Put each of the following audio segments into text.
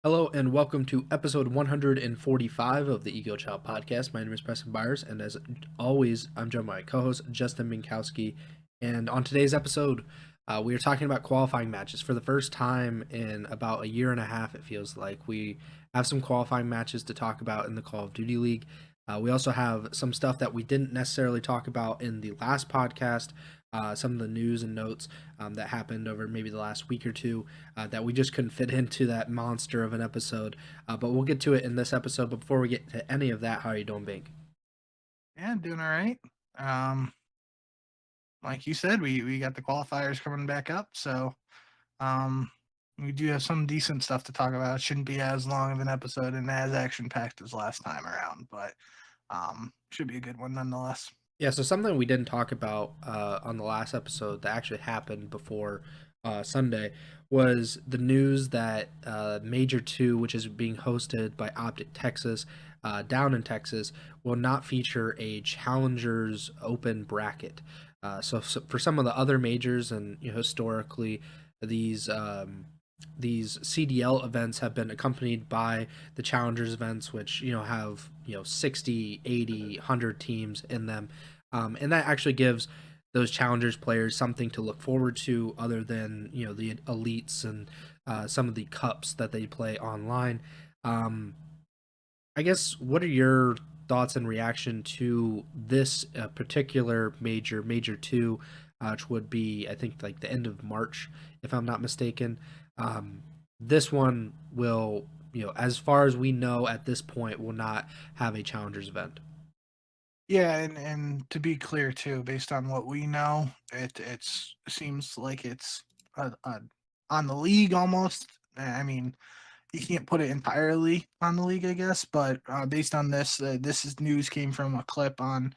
Hello and welcome to episode 145 of the Ego Chall Podcast. My name is Preston Byers, and as always, I'm joined by my co-host Justin Binkowski. And on today's episode, we are talking about qualifying matches for the first time in about a year and a half. It feels like we have some qualifying matches to talk about in the Call of Duty League. We also have some stuff that we didn't necessarily talk about in the last podcast. Some of the news and notes that happened over maybe the last week or two that we just couldn't fit into that monster of an episode. But we'll get to it in this episode. But before we get to any of that, how are you doing, Bink? Yeah, doing all right. Um, like you said, we got the qualifiers coming back up, so um, we do have some decent stuff to talk about. It shouldn't be as long of an episode and as action packed as last time around, but should be a good one nonetheless. Yeah, so something we didn't talk about on the last episode that actually happened before Sunday was the news that Major 2, which is being hosted by Optic Texas down in Texas, will not feature a Challengers Open bracket. So for some of the other majors, and historically, these these CDL events have been accompanied by the Challengers events, which have 60, 80, 100 teams in them, and that actually gives those Challengers players something to look forward to other than the elites and some of the cups that they play online. Um, I guess, what are your thoughts and reaction to this particular major 2, which would be, I think, like the end of March, if I'm not mistaken. Um, this one will, as far as we know at this point, will not have a Challengers event. Yeah, and to be clear too, based on what we know, seems like it's on the league almost. I mean, you can't put it entirely on the league, I guess, but based on this, this is news came from a clip on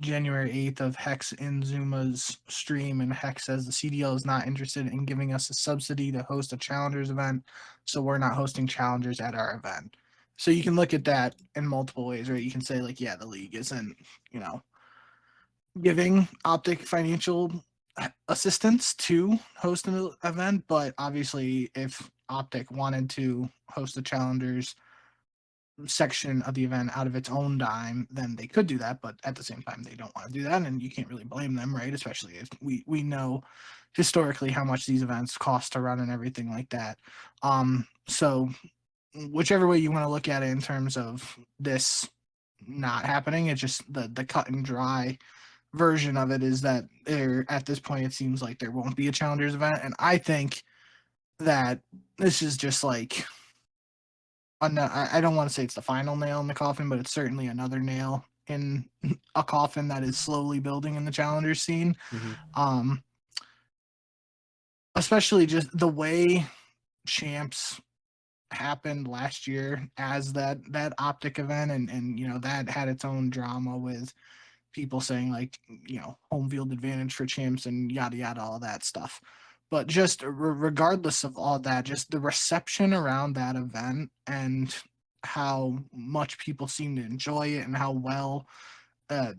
January 8th of Hex in Zuma's stream, and Hex says the CDL is not interested in giving us a subsidy to host a Challengers event, so we're not hosting Challengers at our event. So you can look at that in multiple ways, right? You can say like, yeah, the league isn't, you know, giving Optic financial assistance to host an event, but obviously if Optic wanted to host the Challengers section of the event out of its own dime, then they could do that, but at the same time they don't want to do that, and you can't really blame them, right? Especially if we know historically how much these events cost to run and everything like that. So whichever way you want to look at it in terms of this not happening, it's just the cut and dry version of it is that there at this point it seems like there won't be a Challengers event, and I think that this is just like I don't want to say it's the final nail in the coffin, but it's certainly another nail in a coffin that is slowly building in the Challenger scene. Mm-hmm. Um, Especially just the way champs happened last year as that Optic event, and that had its own drama with people saying like home field advantage for champs and yada yada, all that stuff. But just regardless of all that, just the reception around that event and how much people seem to enjoy it and how well uh,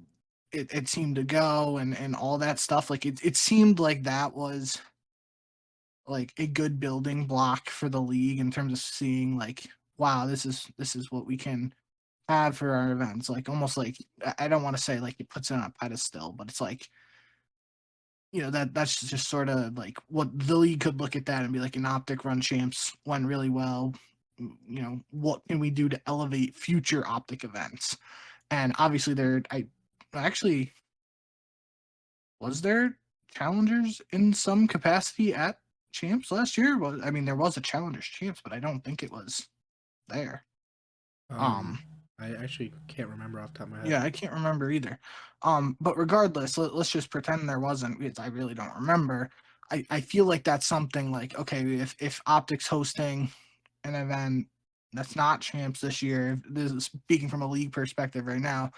it seemed to go and all that stuff, like it seemed like that was like a good building block for the league in terms of seeing like, wow, this is what we can have for our events. Like almost like, I don't want to say like it puts it on a pedestal, but it's like, that's just sort of like what the league could look at that and be like, an Optic run champs went really well. What can we do to elevate future Optic events? And obviously I actually, was there Challengers in some capacity at champs last year? Well, I mean, there was a Challengers champs, but I don't think it was there. Um, Um, I actually can't remember off the top of my head. Yeah, I can't remember either. But regardless, let's just pretend there wasn't, because I really don't remember. I feel like that's something like, okay, if Optics hosting an event that's not champs this year, this is speaking from a league perspective right now,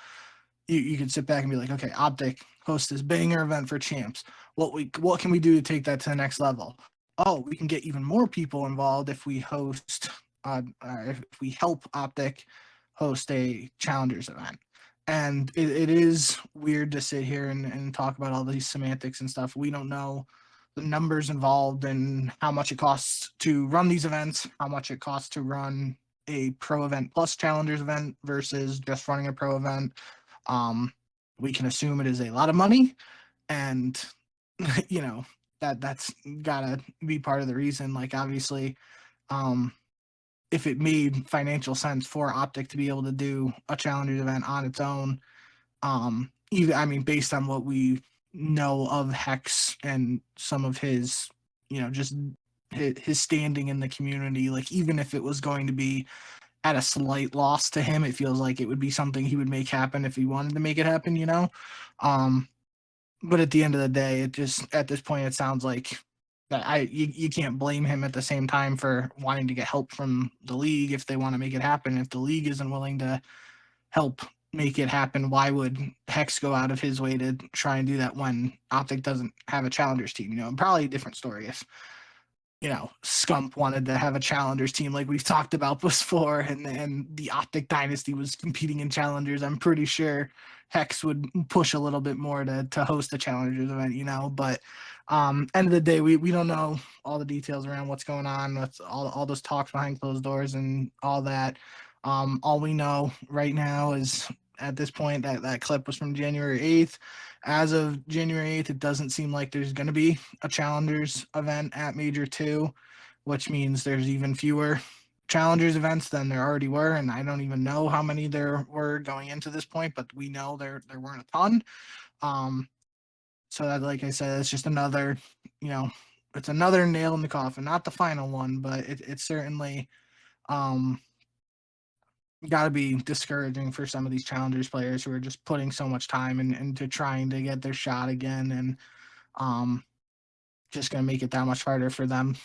you could sit back and be like, okay, Optic hosts this banger event for champs. What can we do to take that to the next level? Oh, we can get even more people involved if we host if we help Optic host a Challengers event. And it is weird to sit here and talk about all these semantics and stuff. We don't know the numbers involved and how much it costs to run these events, how much it costs to run a pro event plus challengers event versus just running a pro event. Um, we can assume it is a lot of money, and you know that's gotta be part of the reason. Like obviously, um, if it made financial sense for Optic to be able to do a challengers event on its own, even I mean based on what we know of Hex and some of his, just his standing in the community, like even if it was going to be at a slight loss to him, it feels like it would be something he would make happen if he wanted to make it happen. Um, but at the end of the day, it just at this point it sounds like that you can't blame him at the same time for wanting to get help from the league if they want to make it happen. If the league isn't willing to help make it happen, why would Hex go out of his way to try and do that when Optic doesn't have a challengers team? Probably a different story if Scump wanted to have a challengers team like we've talked about before, and the Optic Dynasty was competing in challengers. I'm pretty sure Hex would push a little bit more to host a challengers event, but end of the day, we don't know all the details around what's going on with all those talks behind closed doors and all that. All we know right now is at this point that clip was from January 8th. As of January 8th, it doesn't seem like there's going to be a challengers event at Major 2, which means there's even fewer challengers events than there already were. And I don't even know how many there were going into this point, but we know there weren't a ton. So that, like I said, it's just another, it's another nail in the coffin, not the final one, but it's certainly got to be discouraging for some of these challengers players who are just putting so much time into trying to get their shot again, and just going to make it that much harder for them.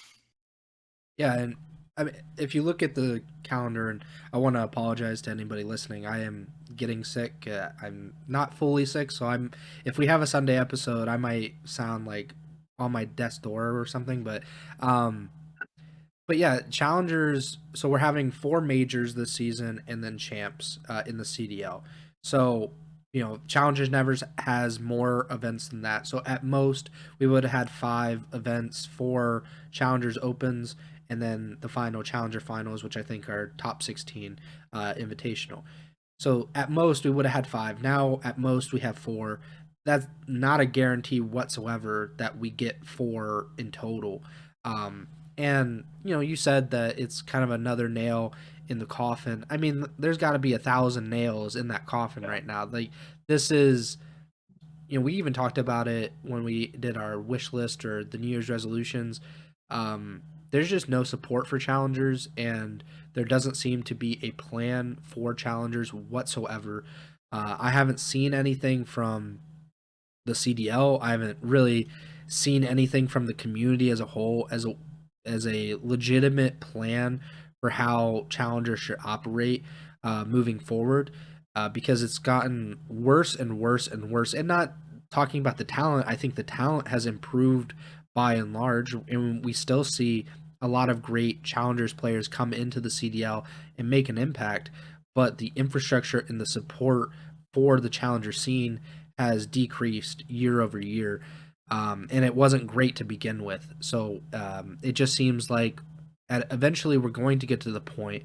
Yeah, and I mean, if you look at the calendar, and I want to apologize to anybody listening, I am getting sick. I'm not fully sick, so if we have a Sunday episode, I might sound like on my desk door or something, but yeah, challengers. So we're having 4 majors this season, and then champs in the CDL. So challengers never has more events than that. So at most, we would have had 5 events, 4 challengers opens, and then the final challenger finals, which I think are top 16 invitational. So at most, we would have had 5. Now at most, we have 4. That's not a guarantee whatsoever that we get 4 in total. And you said that it's kind of another nail in the coffin. I mean, there's got to be 1,000 nails in that coffin right now. Like, this is, we even talked about it when we did our wish list or the New Year's resolutions. There's just no support for challengers, and there doesn't seem to be a plan for challengers whatsoever. I haven't seen anything from the CDL. I haven't really seen anything from the community as a whole as a legitimate plan for how challengers should operate moving forward, because it's gotten worse and worse and worse. And not talking about the talent, I think the talent has improved by and large, and we still see a lot of great challengers players come into the CDL and make an impact, but the infrastructure and the support for the challenger scene has decreased year over year. And it wasn't great to begin with. So it just seems like eventually we're going to get to the point.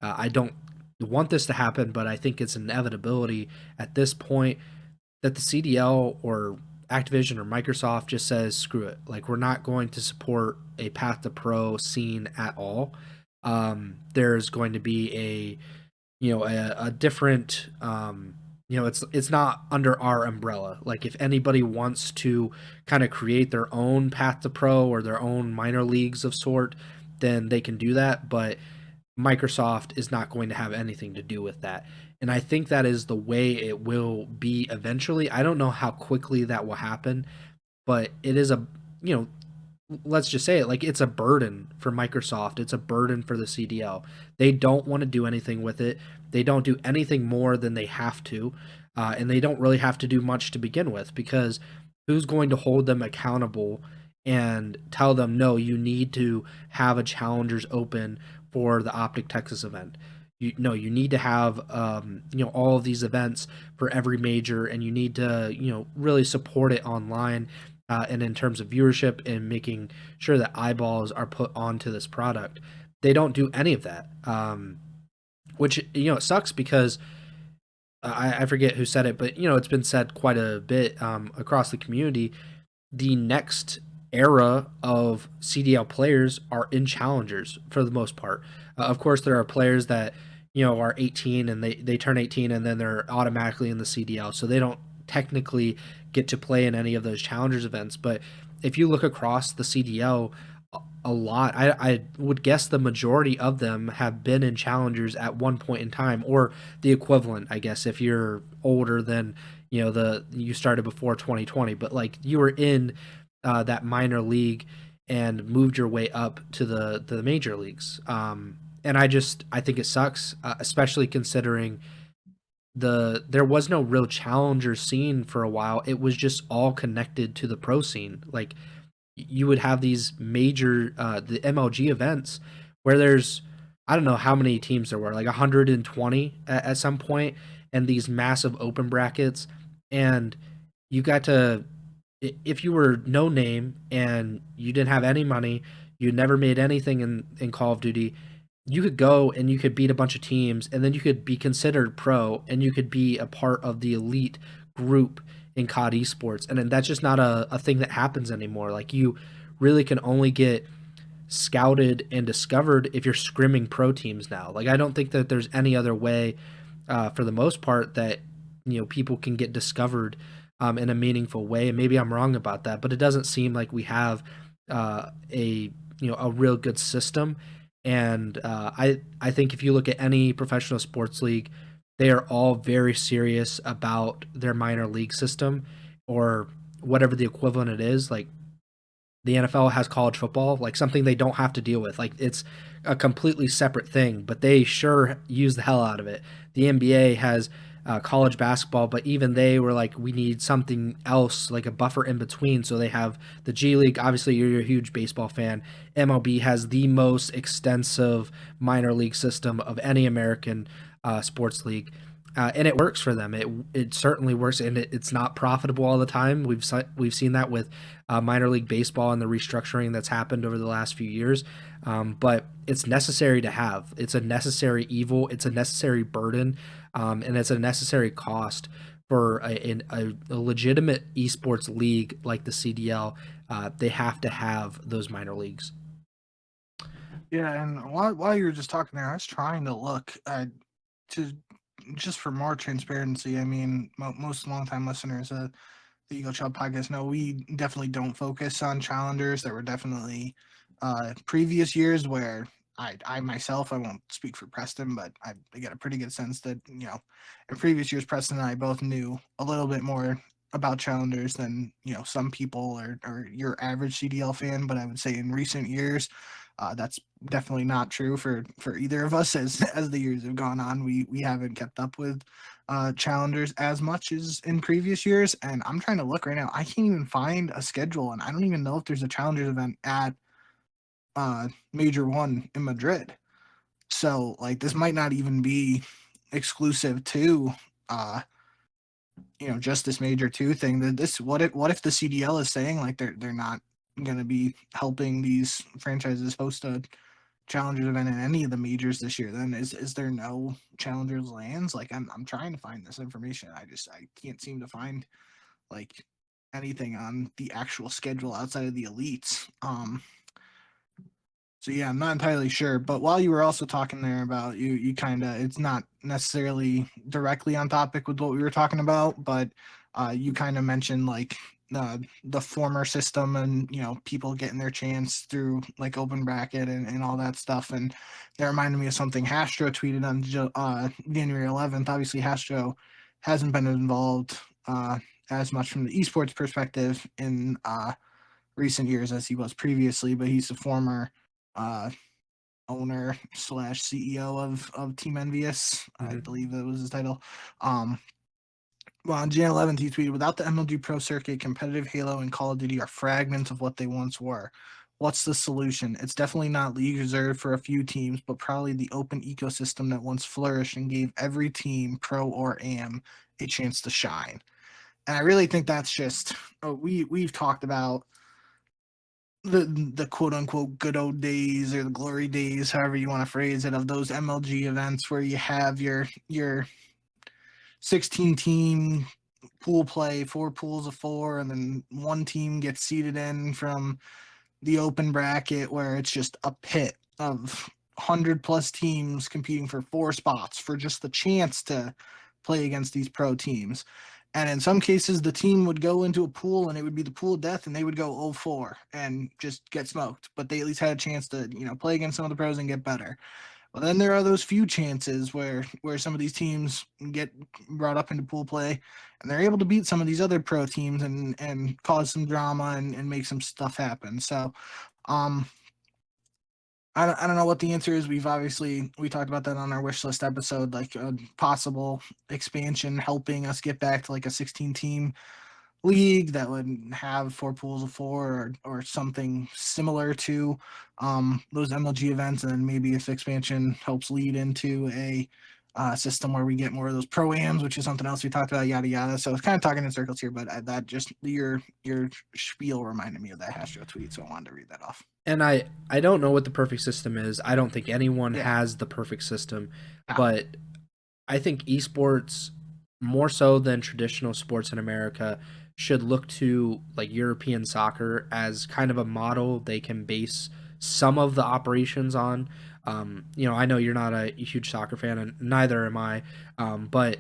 I don't want this to happen, but I think it's an inevitability at this point that the CDL or Activision or Microsoft just says, screw it. Like, we're not going to support a path to pro scene at all. There's going to be a different, it's not under our umbrella. Like, if anybody wants to kind of create their own path to pro or their own minor leagues of sort, then they can do that. But Microsoft is not going to have anything to do with that. And I think that is the way it will be eventually. I don't know how quickly that will happen, but it is let's just say it, like, it's a burden for Microsoft. It's a burden for the CDL. They don't want to do anything with it. They don't do anything more than they have to. And they don't really have to do much to begin with, because who's going to hold them accountable and tell them, no, you need to have a Challengers Open for the Optic Texas event? You need to have all of these events for every major, and you need to really support it online and in terms of viewership and making sure that eyeballs are put onto this product. They don't do any of that, which, it sucks because I forget who said it, but it's been said quite a bit across the community. The next era of CDL players are in challengers for the most part. Of course, there are players that are 18 and they turn 18 and then they're automatically in the CDL, so they don't technically get to play in any of those challengers events. But if you look across the CDL, a lot, I would guess the majority of them have been in challengers at one point in time, or the equivalent, I guess, if you're older than you started before 2020, but like you were in that minor league and moved your way up to the major leagues. And I think it sucks, especially considering there was no real challenger scene for a while. It was just all connected to the pro scene. Like you would have these major the MLG events where there's, I don't know how many teams there were, like 120 at some point, and these massive open brackets, and you got to, if you were no name and you didn't have any money, you never made anything in Call of Duty, you could go and you could beat a bunch of teams, and then you could be considered pro, and you could be a part of the elite group in COD esports. And then that's just not a thing that happens anymore. Like you really can only get scouted and discovered if you're scrimming pro teams now. Like I don't think that there's any other way, for the most part, that people can get discovered in a meaningful way. And maybe I'm wrong about that, but it doesn't seem like we have a real good system. And I think if you look at any professional sports league, they are all very serious about their minor league system, or whatever the equivalent it is. Like the NFL has college football, like something they don't have to deal with. Like it's a completely separate thing, but they sure use the hell out of it. The NBA has college basketball, but even they were like, we need something else, like a buffer in between. So they have the G League. Obviously, you're a huge baseball fan. MLB has the most extensive minor league system of any American sports league. And it works for them. It certainly works, and it's not profitable all the time. We've seen that with minor league baseball and the restructuring that's happened over the last few years. But it's necessary to have. It's a necessary evil. It's a necessary burden, and it's a necessary cost for a legitimate esports league like the CDL. They have to have those minor leagues. Yeah, and while you were just talking there, I was trying to look to just for more transparency. I mean, most longtime listeners of the Ego Chall Podcast know we definitely don't focus on challengers. There were definitely previous years where I myself, I won't speak for Preston, but I get a pretty good sense that, in previous years, Preston and I both knew a little bit more about challengers than, some people or your average CDL fan. But I would say in recent years, that's definitely not true for either of us. As the years have gone on, we haven't kept up with challengers as much as in previous years. And I'm trying to look right now. I can't even find a schedule, and I don't even know if there's a challengers event at Major One in Madrid. So like this might not even be exclusive to just this Major Two thing. That this what if the CDL is saying like they're not going to be helping these franchises host a challengers event in any of the majors this year? Then is there no challengers lands? Like I'm trying to find this information. I can't seem to find like anything on the actual schedule outside of the elites. So yeah, I'm not entirely sure. But while you were also talking there about you kind of, it's not necessarily directly on topic with what we were talking about, but you kind of mentioned like the former system and people getting their chance through like open bracket and all that stuff. And that reminded me of something Hastro tweeted on January 11th. Obviously, Hastro hasn't been involved as much from the esports perspective in recent years as he was previously, but he's the former owner / CEO of Team Envious. I believe that was his title. Well, on Jan 11th, he tweeted, "Without the MLG Pro Circuit, competitive Halo and Call of Duty are fragments of what they once were. What's the solution? It's definitely not league reserved for a few teams, but probably the open ecosystem that once flourished and gave every team, pro or AM, a chance to shine." And I really think that's just we've talked about the quote unquote good old days or the glory days, however you want to phrase it, of those MLG events where you have your 16 team pool play, 4 pools of 4, and then one team gets seeded in from the open bracket where it's just a pit of 100 plus teams competing for 4 spots for just the chance to play against these pro teams. And in some cases, the team would go into a pool and it would be the pool of death and they would go 0-4 and just get smoked. But they at least had a chance to, play against some of the pros and get better. Well, then there are those few chances where some of these teams get brought up into pool play and they're able to beat some of these other pro teams and cause some drama and make some stuff happen. So um, I don't know what the answer is. We talked about that on our wish list episode, like a possible expansion helping us get back to like a 16 team league that would have 4 pools of 4 or something similar to those MLG events. And then maybe if expansion helps lead into a system where we get more of those pro-ams, which is something else we talked about, yada yada. So it's kind of talking in circles here, but that just your spiel reminded me of that Hastro tweet, so I wanted to read that off. And I don't know what the perfect system is. I don't think anyone has the perfect system, but I think esports, more so than traditional sports in America, should look to like European soccer as kind of a model they can base some of the operations on. I know you're not a huge soccer fan, and neither am I. But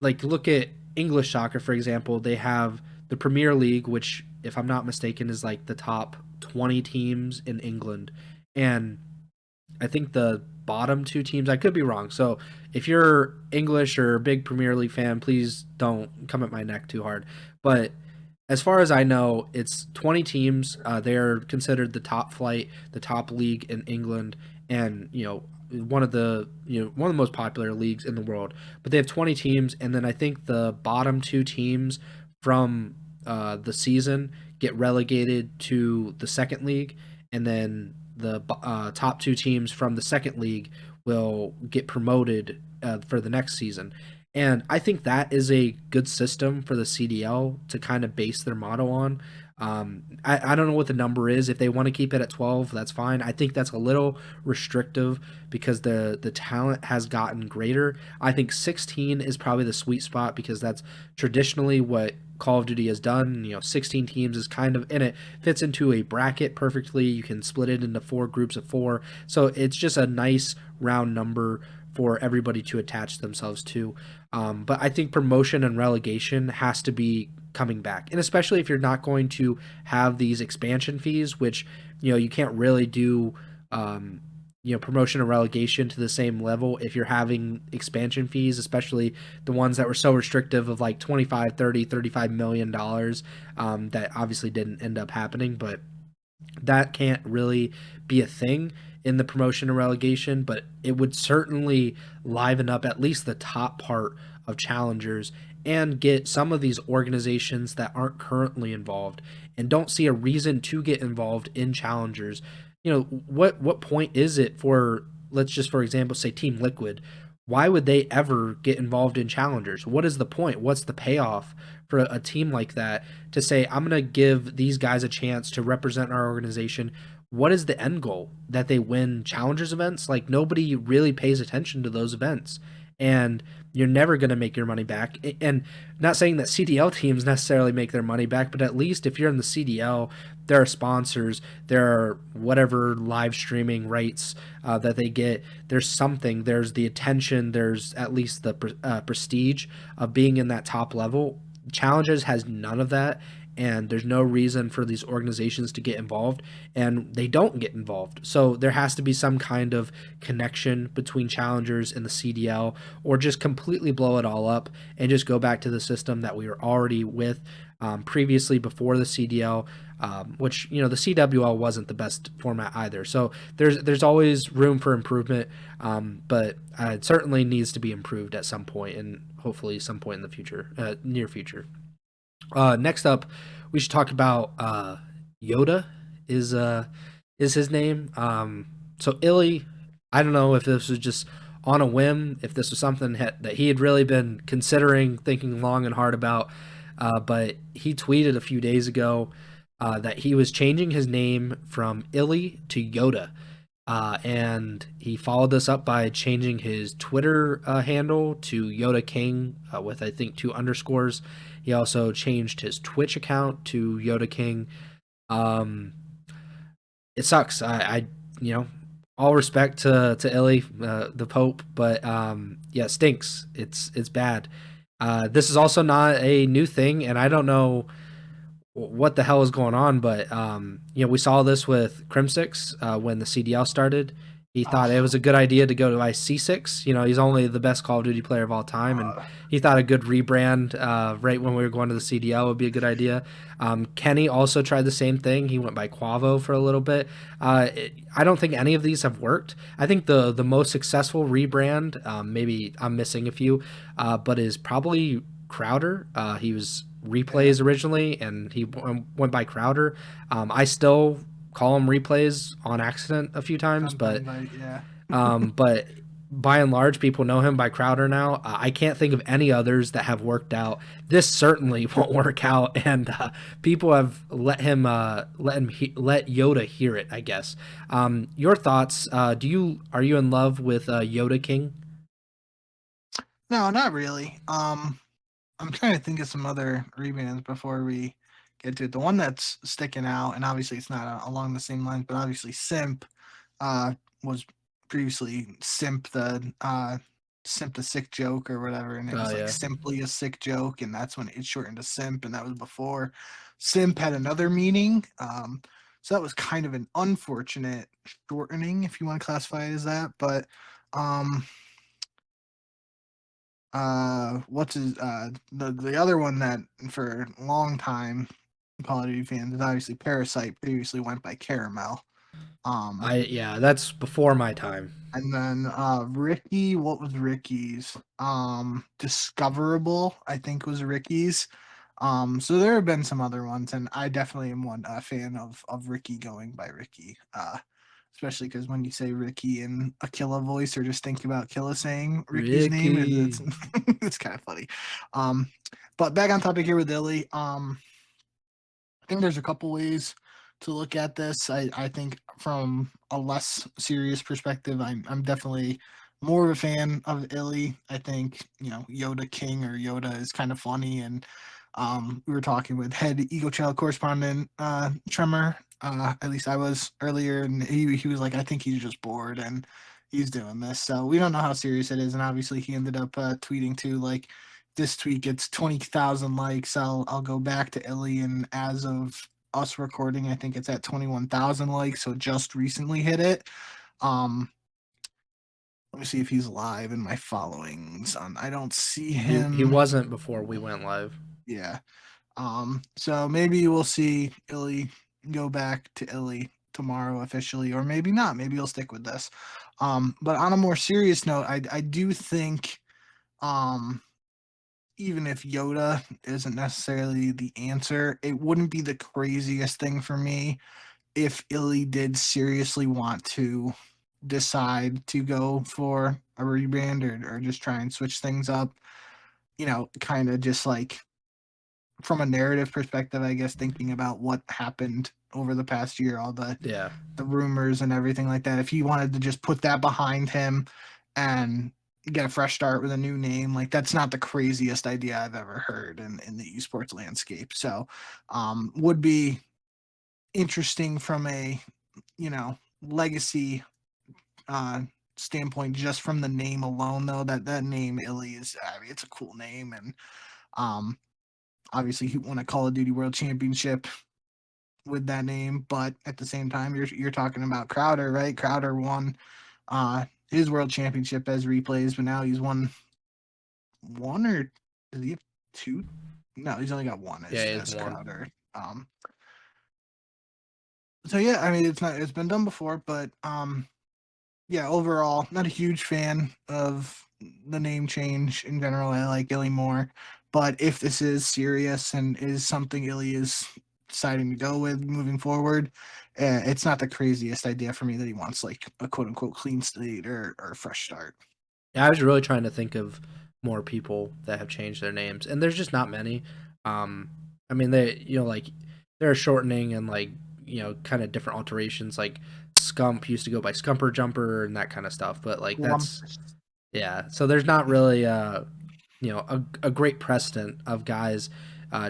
like, look at English soccer, for example. They have the Premier League, which, if I'm not mistaken, is like the top 20 teams in England. And I think the bottom 2 teams, I could be wrong. So if you're English or a big Premier League fan, please don't come at my neck too hard. But as far as I know, it's 20 teams. They're considered the top flight, the top league in England, and one of the most popular leagues in the world. But they have 20 teams, and then I think the bottom 2 teams from the season get relegated to the second league, and then the top 2 teams from the second league will get promoted for the next season. And I think that is a good system for the CDL to kind of base their motto on. I don't know what the number is. If they want to keep it at 12, that's fine. I think that's a little restrictive because the talent has gotten greater. I think 16 is probably the sweet spot because that's traditionally what Call of Duty has done. 16 teams is kind of, and it fits into a bracket perfectly. You can split it into 4 groups of 4. So it's just a nice round number for everybody to attach themselves to. But I think promotion and relegation has to be coming back, and especially if you're not going to have these expansion fees, which you can't really do promotion and relegation to the same level if you're having expansion fees, especially the ones that were so restrictive of like 25, 30, 35 million dollars that obviously didn't end up happening. But that can't really be a thing in the promotion and relegation, but it would certainly liven up at least the top part of challengers and get some of these organizations that aren't currently involved and don't see a reason to get involved in challengers. What point is it for, let's just, for example, say Team Liquid? Why would they ever get involved in challengers? What is the point? What's the payoff for a team like that to say, I'm going to give these guys a chance to represent our organization? What is the end goal? That they win challengers events? Like, nobody really pays attention to those events, and you're never going to make your money back. And not saying that CDL teams necessarily make their money back, but at least if you're in the CDL, there are sponsors, there are whatever live streaming rights that they get. There's something, there's the attention, there's at least the prestige of being in that top level. Challenges has none of that, and there's no reason for these organizations to get involved, and they don't get involved. So there has to be some kind of connection between challengers and the CDL, or just completely blow it all up and just go back to the system that we were already with previously before the CDL, which the CWL wasn't the best format either. So there's always room for improvement, but it certainly needs to be improved at some point, and hopefully some point in the future, near future. Next up, we should talk about YoDa is his name. So iLLeY, I don't know if this was just on a whim, if this was something that he had really been considering, thinking long and hard about. but he tweeted a few days ago that he was changing his name from iLLeY to YoDa. And he followed this up by changing his Twitter handle to YoDa King with, I think, 2 underscores. He also changed his Twitch account to YoDa King. Um, it sucks. You know, all respect to iLLeY, the Pope, but yeah, it stinks. It's bad. This is also not a new thing, and I don't know what the hell is going on, but you know, we saw this with Crimsix when the CDL started. He thought it was a good idea to go to C6. You know, he's only the best Call of Duty player of all time, and he thought a good rebrand right when we were going to the CDL would be a good idea. Kenny also tried the same thing. He went by Quavo for a little bit. I don't think any of these have worked. I think the most successful rebrand, maybe I'm missing a few, but is probably Crowder. He was Replays originally, and he went by Crowder. I still call him Replays on accident a few times, but yeah. but by and large, people know him by Crowder now. I can't think of any others that have worked out. This certainly won't work out, and people have let YoDa hear it, I guess. Your thoughts? Are you in love with YoDa King? No, not really. I'm trying to think of some other rebrands before we get to it. The one that's sticking out, and obviously it's not along the same lines, but obviously Simp was previously Simp the sick joke or whatever, and it was like simply a sick joke, and that's when it shortened to Simp, and that was before Simp had another meaning. So that was kind of an unfortunate shortening, if you want to classify it as that. But what's his the other one that for a long time Call of Duty fans is obviously Parasite, previously went by Caramel. Yeah, that's before my time. And then Ricky, what was Ricky's? Discoverable, I think, was Ricky's. So there have been some other ones, and I definitely am one fan of Ricky going by Ricky. Especially because when you say Ricky in a Killa voice, or just think about Killa saying Ricky's name, it's it's kind of funny. But back on topic here with iLLeY. I think there's a couple ways to look at this. I think from a less serious perspective, I'm definitely more of a fan of iLLeY. I think, you know, YoDa King or YoDa is kind of funny, and we were talking with head Ego Chall correspondent Tremor. At least I was earlier, and he was like, I think he's just bored and he's doing this. So we don't know how serious it is, and obviously he ended up tweeting too, like, this tweet gets 20,000 likes. I'll go back to iLLeY, and as of us recording, I think it's at 21,000 likes. So just recently hit it. Let me see if he's live in my followings. I don't see him. He wasn't before we went live. Yeah. So maybe we'll see iLLeY go back to iLLeY tomorrow officially, or maybe not. Maybe he'll stick with this. But on a more serious note, I do think even if YoDa isn't necessarily the answer, it wouldn't be the craziest thing for me if iLLeY did seriously want to decide to go for a rebrand, or just try and switch things up. You know, kind of just like from a narrative perspective, I guess, thinking about what happened over the past year, all the rumors and everything like that. If he wanted to just put that behind him and get a fresh start with a new name, like, that's not the craziest idea I've ever heard in the esports landscape. So would be interesting from a, you know, legacy standpoint, just from the name alone, though. That name iLLeY is, I mean, it's a cool name, and obviously he won a Call of Duty World Championship with that name, but at the same time, you're talking about Crowder, right? Crowder won his World Championship as Replays, but now he's won one, or does he have two? No, he's only got one as Crowder. So yeah, I mean, it's been done before, but yeah, overall, not a huge fan of the name change in general. I like iLLeY more, but if this is serious and is something iLLeY is deciding to go with moving forward, it's not the craziest idea for me that he wants, like, a quote unquote clean slate or a fresh start. Yeah, I was really trying to think of more people that have changed their names, and there's just not many. I mean, they, like, they're shortening and, like, kind of different alterations. Like Scump used to go by Scumper Jumper and that kind of stuff, but like that's, Lumpus. yeah. So there's not really a great precedent of guys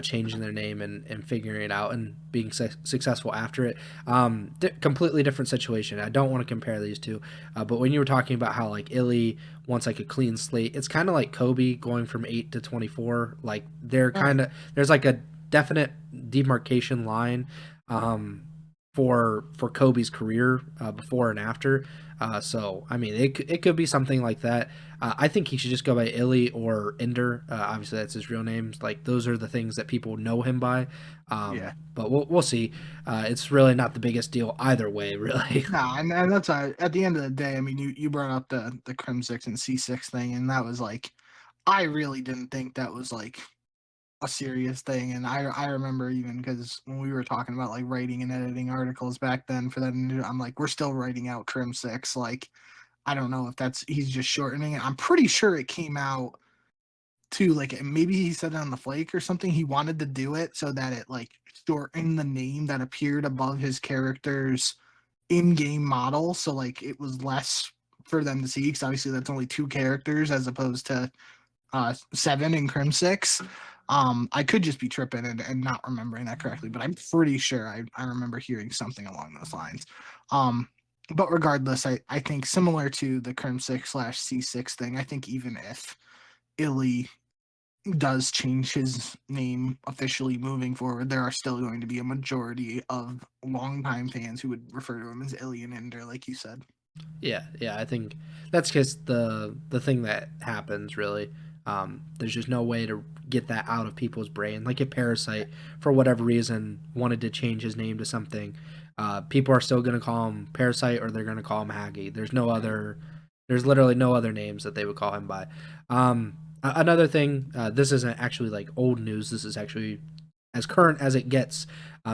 changing their name and figuring it out and being successful after it. Completely different situation. I don't want to compare these two, but when you were talking about how like iLLeY wants like a clean slate, it's kind of like Kobe going from 8 to 24. Like they're Right. kind of, there's like a definite demarcation line for Kobe's career before and after. So I mean, it could be something like that. I think he should just go by iLLeY or Ender. Obviously, that's his real names. Like those are the things that people know him by. Yeah. But we'll see. It's really not the biggest deal either way, really. Nah, and that's at the end of the day. I mean, you brought up the Crim 6 and C6 thing, and that was like, I really didn't think that was like a serious thing. And I remember even because when we were talking about like writing and editing articles back then for that, I'm like, we're still writing out Crim 6. Like, I don't know if he's just shortening it. I'm pretty sure it came out too, like maybe he said it on the flake or something. He wanted to do it so that it like shortened the name that appeared above his character's in-game model, so like it was less for them to see, because obviously that's only 2 characters as opposed to 7 in Crim 6. I could just be tripping and not remembering that correctly, but I'm pretty sure I remember hearing something along those lines. But regardless, I think similar to the Crim 6/C6 thing, I think even if iLLeY does change his name officially moving forward, there are still going to be a majority of longtime fans who would refer to him as iLLeY and Ender, like you said. Yeah. I think that's just the thing that happens. Really, there's just no way to get that out of people's brain. Like if Parasite, for whatever reason, wanted to change his name to something, people are still going to call him Parasite, or they're going to call him Haggy. There's no other. There's literally no other names that they would call him by. Another thing, this isn't actually like old news. This is actually as current as it gets.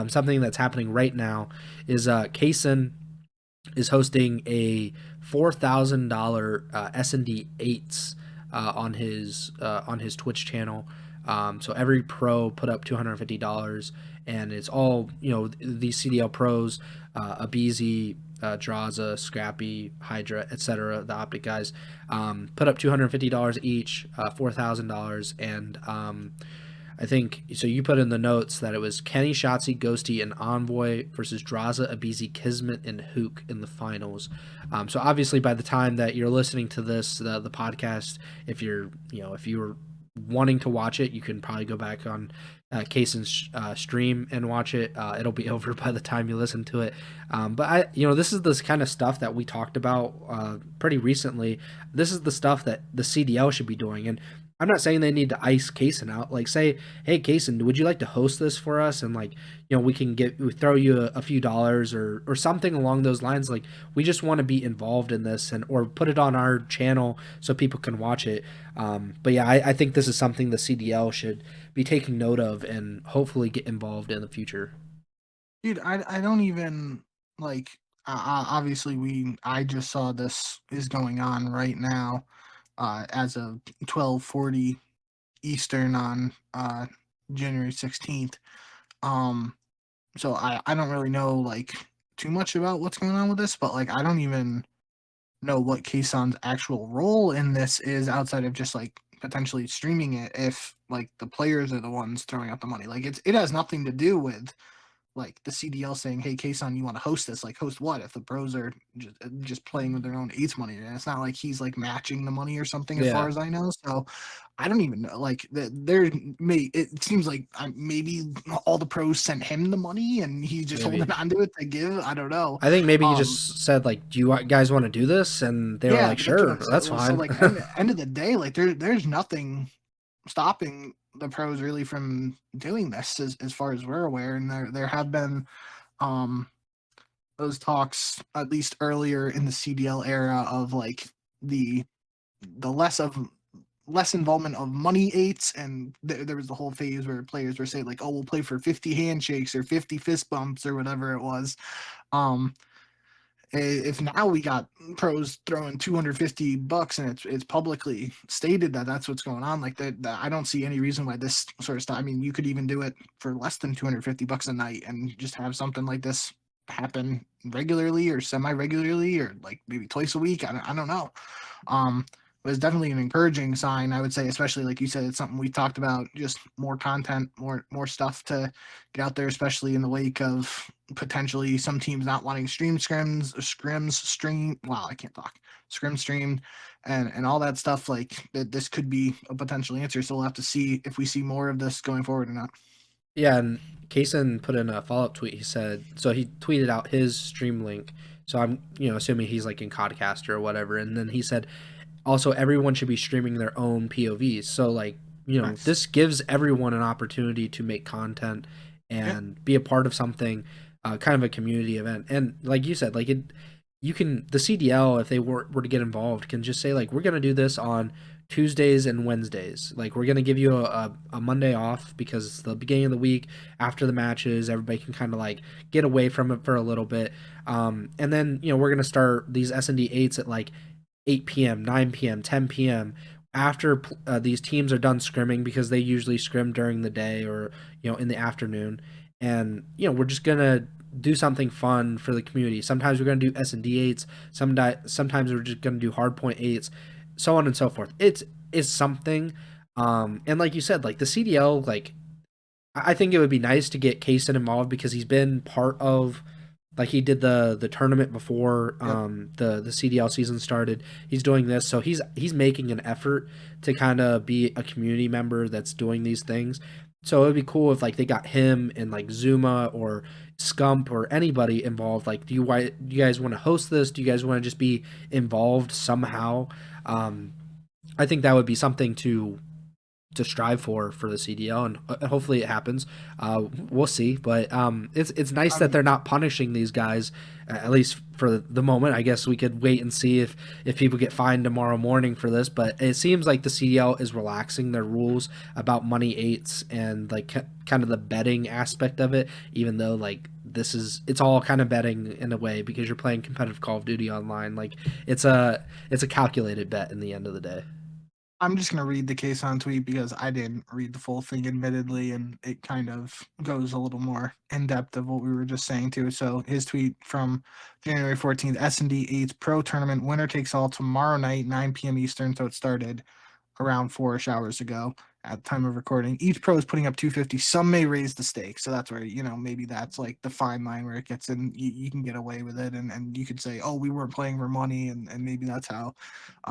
Something that's happening right now is Kaysan is hosting a $4,000 S&D 8s on his Twitch channel. So every pro put up $250, and it's all these CDL pros, Abizi, Draza, Scrappy, Hydra, etc. The Optic guys put up $250 each, $4,000, and I think so. You put in the notes that it was Kenny, Shotzi, Ghosty, and Envoy versus Draza, Abizi, Kismet, and Hook in the finals. So obviously, by the time that you're listening to this, the podcast, if you were wanting to watch it, you can probably go back on Kaysen's stream and watch it. It'll be over by the time you listen to it. But this is this kind of stuff that we talked about pretty recently. This is the stuff that the CDL should be doing, and I'm not saying they need to ice Kaysen out. Like say, hey Kaysen, would you like to host this for us? And like, we can throw you a few dollars or something along those lines. Like we just want to be involved in this or put it on our channel so people can watch it. But yeah, I think this is something the CDL should be taking note of and hopefully get involved in the future. Dude, I don't even like. Obviously, I just saw this is going on right now, as of 12:40 Eastern on January 16th. Um, so I don't really know like too much about what's going on with this, but like I don't even know what Kaysan's actual role in this is outside of just like potentially streaming it if like the players are the ones throwing out the money. Like it has nothing to do with like the CDL saying, "Hey, Kaysan, you want to host this?" Like, host what? If the pros are just playing with their own eights money, and it's not like he's like matching the money or something, as far Yeah, as I know. So, I don't even know. Like, there may it seems like maybe all the pros sent him the money, and he's just holding maybe. on to it to give. I don't know. I think maybe he Um, just said like, "Do you guys want to do this?" And they were yeah, like, that's what "Sure, I'm saying. that's So, fine." like, end of the day, like there's nothing stopping the pros really from doing this, as far as we're aware, and there have been um those talks at least earlier in the CDL era of like the the less involvement of money eights, and there was the whole phase where players were saying like, "Oh, we'll play for 50 handshakes or 50 fist bumps or whatever it was." Um, If now we got pros throwing $250 and it's publicly stated that that's what's going on, like that, I don't see any reason why this sort of stuff. I mean, you could even do it for less than $250 a night and just have something like this happen regularly or semi-regularly or like maybe twice a week. I don't know. Was definitely an encouraging sign, I would say, especially like you said, it's something we talked about, just more content, more stuff to get out there, especially in the wake of potentially some teams not wanting stream. Wow, I can't talk. Scrim streamed and all that stuff. Like this could be a potential answer. So we'll have to see if we see more of this going forward or not. Yeah, and Kaysan put in a follow-up tweet. He said, so he tweeted out his stream link. So I'm, assuming he's like in Codcaster or whatever. And then he said, also everyone should be streaming their own POVs. So like, Nice. this gives everyone an opportunity to make content and be a part of something, kind of a community event. And like you said, like the CDL, if they were to get involved, can just say like, we're going to do this on Tuesdays and Wednesdays. Like we're going to give you a Monday off because it's the beginning of the week after the matches. Everybody can kind of like get away from it for a little bit. And then, we're going to start these S&D 8s at like 8 p.m., 9 p.m., 10 p.m. after these teams are done scrimming, because they usually scrim during the day or, in the afternoon. And, we're just going to do something fun for the community. Sometimes we're going to do S&D 8s. Sometimes we're just going to do hardpoint 8s, so on and so forth. It's something. And like you said, like the CDL, like I think it would be nice to get Kaysen involved because he's been part of, like he did the tournament before the CDL season started. He's doing this, so he's making an effort to kind of be a community member that's doing these things. So it would be cool if like they got him and like Zuma or Scump or anybody involved. Like, do you guys want to host this? Do you guys want to just be involved somehow? I think that would be something to strive for the CDL, and hopefully it happens. We'll see, but it's nice that they're not punishing these guys, at least for the moment. I guess we could wait and see if people get fined tomorrow morning for this, but it seems like the CDL is relaxing their rules about money 8s and like kind of the betting aspect of it, even though like it's all kind of betting in a way because you're playing competitive Call of Duty online. Like it's a calculated bet in the end of the day. I'm just gonna read the Kaysan tweet because I didn't read the full thing, admittedly, and it kind of goes a little more in depth of what we were just saying too. So his tweet from January 14th: S&D 8 Pro Tournament winner takes all tomorrow night, 9 p.m. Eastern. So it started around 4-ish hours ago at the time of recording. Each pro is putting up 250. Some may raise the stakes, so that's where maybe that's like the fine line where it gets in. You can get away with it, and you could say, oh, we weren't playing for money, and maybe that's how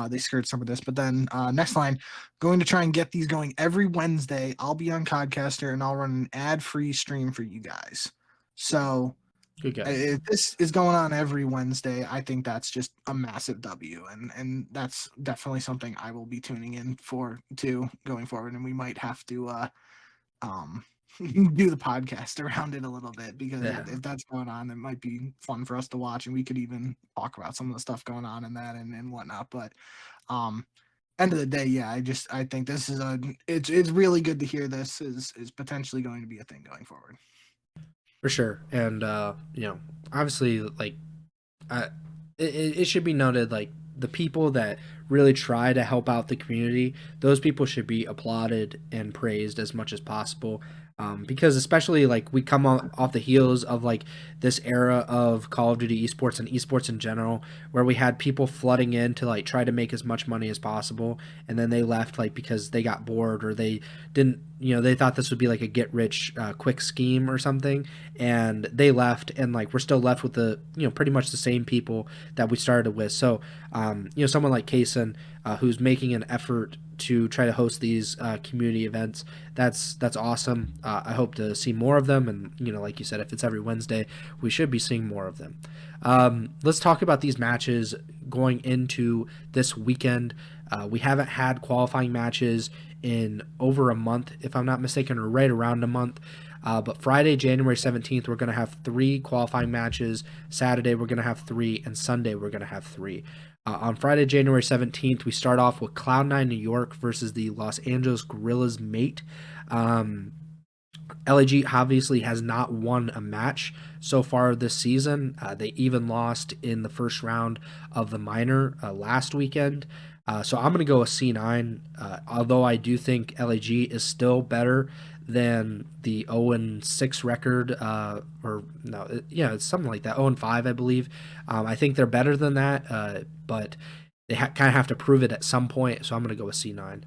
they skirt some of this. But then next line, going to try and get these going every Wednesday. I'll be on Codcaster and I'll run an ad-free stream for you guys. So Good guy. if this is going on every Wednesday, I think that's just a massive W, and that's definitely something I will be tuning in for too going forward. And we might have to um do the podcast around it a little bit because Yeah. if that's going on, it might be fun for us to watch, and we could even talk about some of the stuff going on in that and whatnot. But um end of the day, yeah, I think this is it's really good to hear this is potentially going to be a thing going forward. For sure. And obviously like uh, it should be noted, like the people that really try to help out the community, those people should be applauded and praised as much as possible. Because especially like we come off the heels of like this era of Call of Duty esports and esports in general, where we had people flooding in to like try to make as much money as possible, and then they left like because they got bored or they didn't, they thought this would be like a get rich quick scheme or something, and they left, and like we're still left with the pretty much the same people that we started with. So someone like Kaysen, who's making an effort to try to host these community events, that's awesome. I hope to see more of them, and like you said, if it's every Wednesday, we should be seeing more of them. Let's talk about these matches going into this weekend. We haven't had qualifying matches in over a month, if I'm not mistaken, or right around a month. But Friday, January 17th, we're going to have 3 qualifying matches. Saturday, we're going to have 3. And Sunday, we're going to have 3. On Friday, January 17th, we start off with Cloud9 New York versus the Los Angeles Gorillas Mate. LAG obviously has not won a match so far this season. They even lost in the first round of the minor last weekend. So I'm going to go with C9, although I do think LAG is still better than the 0-6 record, or no, yeah, it's something like that, 0-5, I believe. I think they're better than that, but they kind of have to prove it at some point, so I'm going to go with C9.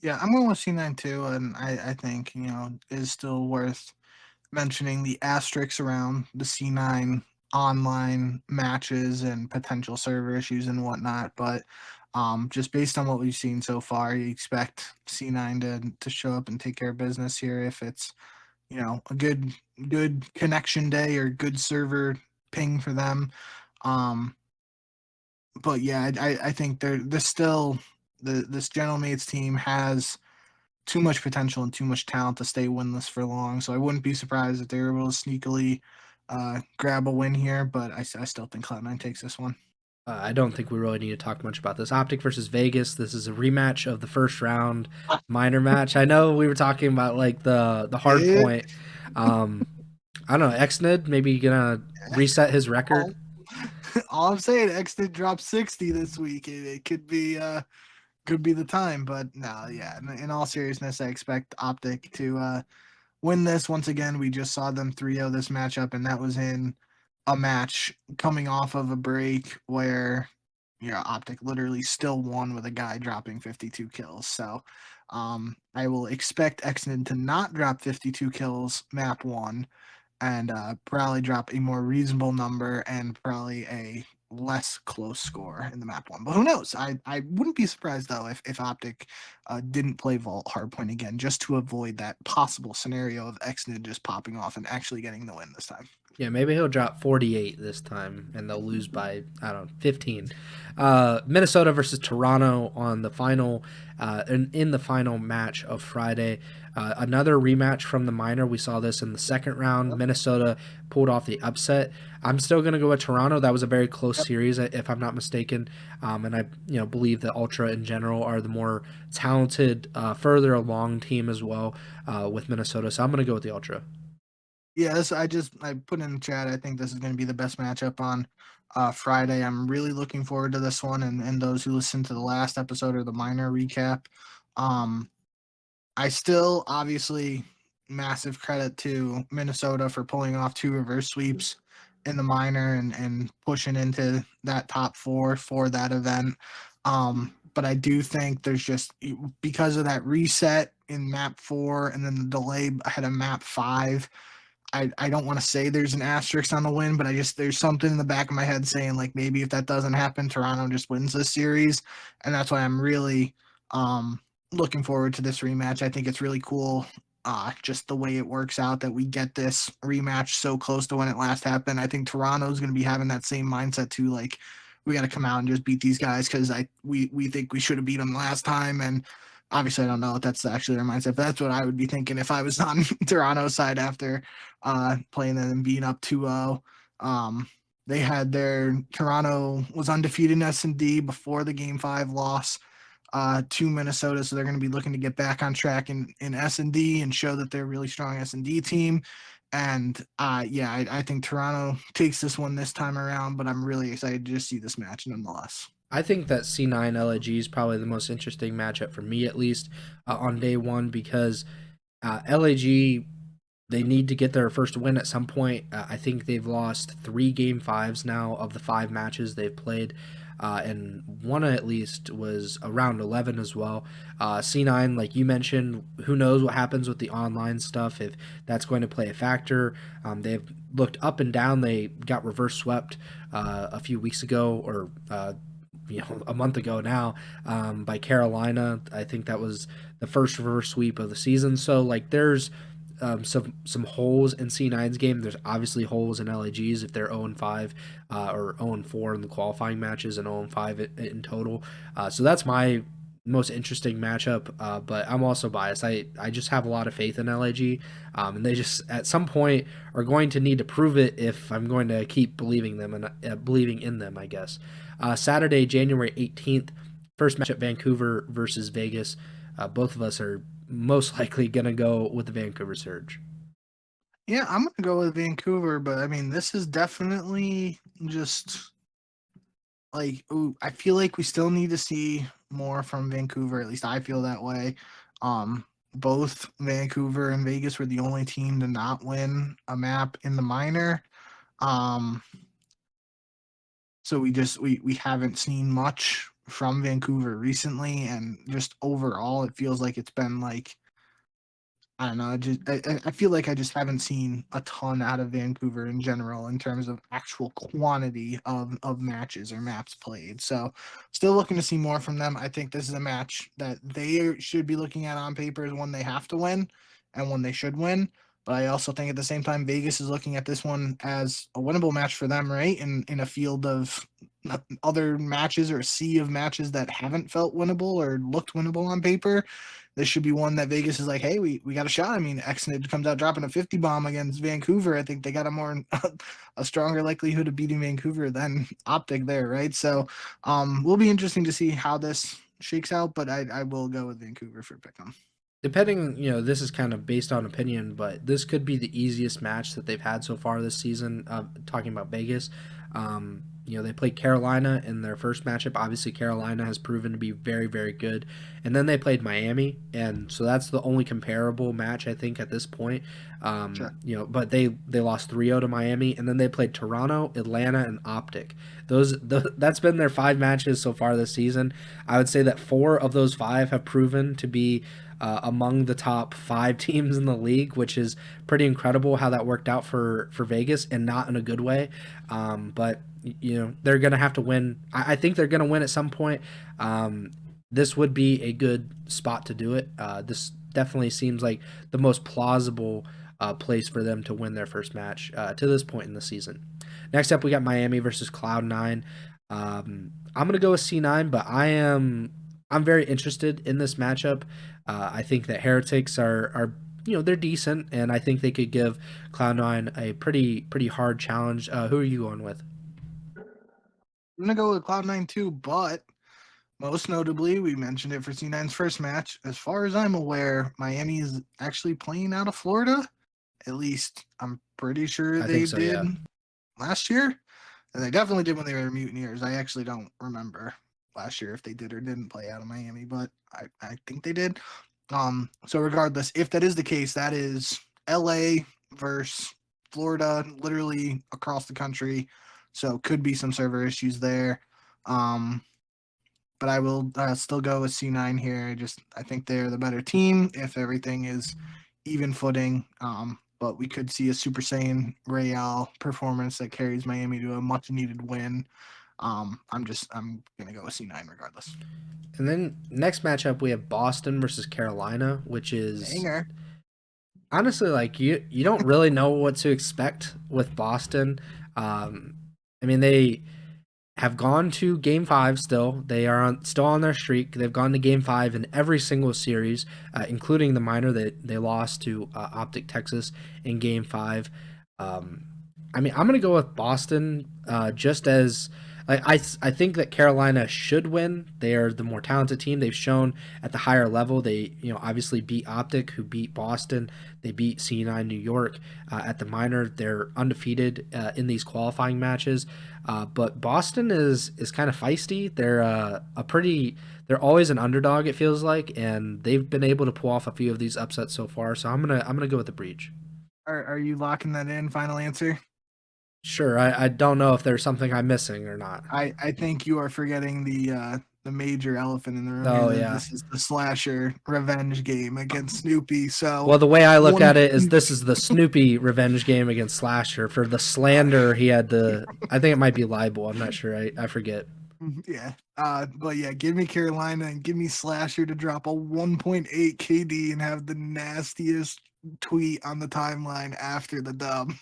Yeah, I'm going with C9 too, and I think, is still worth mentioning the asterisks around the C9 online matches and potential server issues and whatnot. But just based on what we've seen so far, you expect C9 to show up and take care of business here if it's a good connection day or good server ping for them. Um, but yeah, I think there's still this Gentlemates team has too much potential and too much talent to stay winless for long. So I wouldn't be surprised if they were able to sneakily grab a win here. But I still think Cloud9 takes this one. I don't think we really need to talk much about this. Optic versus Vegas. This is a rematch of the first round minor match. I know we were talking about like the hard point. I don't know. Xnid maybe gonna reset his record. All I'm saying, X did drop 60 this week. It could be the time, but no, yeah. In all seriousness, I expect Optic to win this. Once again, we just saw them 3-0 this matchup, and that was in a match coming off of a break where Optic literally still won with a guy dropping 52 kills. So I will expect Xnin to not drop 52 kills map one and probably drop a more reasonable number and probably a less close score in the map one. But who knows? I wouldn't be surprised though if Optic didn't play Vault Hardpoint again, just to avoid that possible scenario of Xnid just popping off and actually getting the win this time. Yeah, maybe he'll drop 48 this time, and they'll lose by, I don't know, 15. Minnesota versus Toronto on the final, in the final match of Friday. Another rematch from the minor. We saw this in the second round. Minnesota pulled off the upset. I'm still going to go with Toronto. That was a very close series, if I'm not mistaken. And I, believe that Ultra in general are the more talented, further along team as well with Minnesota. So I'm going to go with the Ultra. Yes, I put in the chat. I think this is going to be the best matchup on Friday. I'm really looking forward to this one, and those who listened to the last episode or the minor recap. Um, I still obviously massive credit to Minnesota for pulling off 2 reverse sweeps in the minor and pushing into that top 4 for that event. But I do think there's just, because of that reset in map 4 and then the delay ahead of map 5, I don't want to say there's an asterisk on the win, but there's something in the back of my head saying like maybe if that doesn't happen, Toronto just wins this series, and that's why I'm really looking forward to this rematch. I think it's really cool, just the way it works out that we get this rematch so close to when it last happened. I think Toronto's going to be having that same mindset too, like we got to come out and just beat these guys because we think we should have beat them last time, and obviously I don't know if that's actually their mindset, but that's what I would be thinking if I was on Toronto's side after playing them and being up 2-0. They had Toronto was undefeated in S&D before the Game 5 loss to Minnesota, so they're going to be looking to get back on track in S&D and show that they're a really strong S&D team. And I think Toronto takes this one this time around, but I'm really excited to just see this match nonetheless. I think that C9 LAG is probably the most interesting matchup for me, at least on day one, because LAG, they need to get their first win at some point. I think they've lost 3 Game 5s now of the 5 matches they've played, and one at least was around 11 as well. C9, like you mentioned, who knows what happens with the online stuff, if that's going to play a factor. They've looked up and down. They got reverse swept a few weeks ago, or a month ago now, by Carolina. I think that was the first reverse sweep of the season. So like there's some holes in C9's game. There's obviously holes in LAG's if they're 0-5 or 0-4 in the qualifying matches and 0-5 in total. So that's my most interesting matchup, but I'm also biased. I just have a lot of faith in LAG, and they just at some point are going to need to prove it if I'm going to keep believing them and believing in them, I guess. Saturday, January 18th, first matchup, Vancouver versus Vegas. Both of us are most likely going to go with the Vancouver Surge. Yeah, I'm gonna go with Vancouver, but I mean, this is definitely just like, ooh, I feel like we still need to see more from Vancouver. At least I feel that way. Both Vancouver and Vegas were the only team to not win a map in the minor. Um, so we haven't seen much from Vancouver recently, and just overall, it feels like it's been like, I don't know. I feel like I just haven't seen a ton out of Vancouver in general in terms of actual quantity of matches or maps played. So still looking to see more from them. I think this is a match that they should be looking at on paper as one they have to win and one they should win. But I also think at the same time Vegas is looking at this one as a winnable match for them, right? In a field of other matches or a sea of matches that haven't felt winnable or looked winnable on paper. This should be one that Vegas is like, hey, we got a shot. I mean, Exnid comes out dropping a 50 bomb against Vancouver. I think they got a stronger likelihood of beating Vancouver than Optic there, right? So will be interesting to see how this shakes out, but I will go with Vancouver for pick 'em. Depending, this is kind of based on opinion, but this could be the easiest match that they've had so far this season. Talking about Vegas, they played Carolina in their first matchup. Obviously, Carolina has proven to be very, very good, and then they played Miami, and so that's the only comparable match I think at this point. Sure. But they lost 3-0 to Miami, and then they played Toronto, Atlanta, and Optic. That's been their 5 matches so far this season. I would say that 4 of those 5 have proven to be among the top 5 teams in the league, which is pretty incredible how that worked out for Vegas, and not in a good way. But they're going to have to win. I think they're going to win at some point. This would be a good spot to do it. This definitely seems like the most plausible place for them to win their first match to this point in the season. Next up, we got Miami versus Cloud9. I'm going to go with C9, but I'm very interested in this matchup. I think that Heretics are they're decent, and I think they could give Cloud9 a pretty hard challenge. Who are you going with? I'm gonna go with Cloud9 too, but most notably, we mentioned it for C9's first match. As far as I'm aware, Miami is actually playing out of Florida. At least I'm pretty sure I they think so, did yeah. last year. And they definitely did when they were Mutineers. I actually don't remember last year if they did or didn't play out of Miami, but I think they did. So regardless, if that is the case, that is LA versus Florida, literally across the country. So could be some server issues there. But I will still go with C9 here. I think they're the better team if everything is even footing. But we could see a Super Saiyan Real performance that carries Miami to a much needed win. I'm gonna go with C9 regardless. And then next matchup we have Boston versus Carolina, which is Banger. honestly like you don't really know what to expect with Boston. I mean, they have gone to Game 5 still. They are still on their streak. They've gone to Game 5 in every single series, including the minor that they lost to Optic Texas in Game 5. I mean, I'm going to go with Boston just as I think that Carolina should win. They are the more talented team. They've shown at the higher level. They obviously beat Optic, who beat Boston. They beat C9 New York at the minor. They're undefeated in these qualifying matches. But Boston is kind of feisty. They're always an underdog, it feels like, and they've been able to pull off a few of these upsets so far. So I'm gonna go with the Breach. Are you locking that in? Final answer? Sure, I don't know if there's something I'm missing or not. I think you are forgetting the major elephant in the room here. Oh That yeah. this is the slasher revenge game against Snoopy. So Well, the way I look one at it is this is the Snoopy revenge game against Slasher for the slander he had to. I think it might be libel. I'm not sure. I forget. yeah. But yeah, give me Carolina and give me Slasher to drop a 1.8 KD and have the nastiest tweet on the timeline after the dub.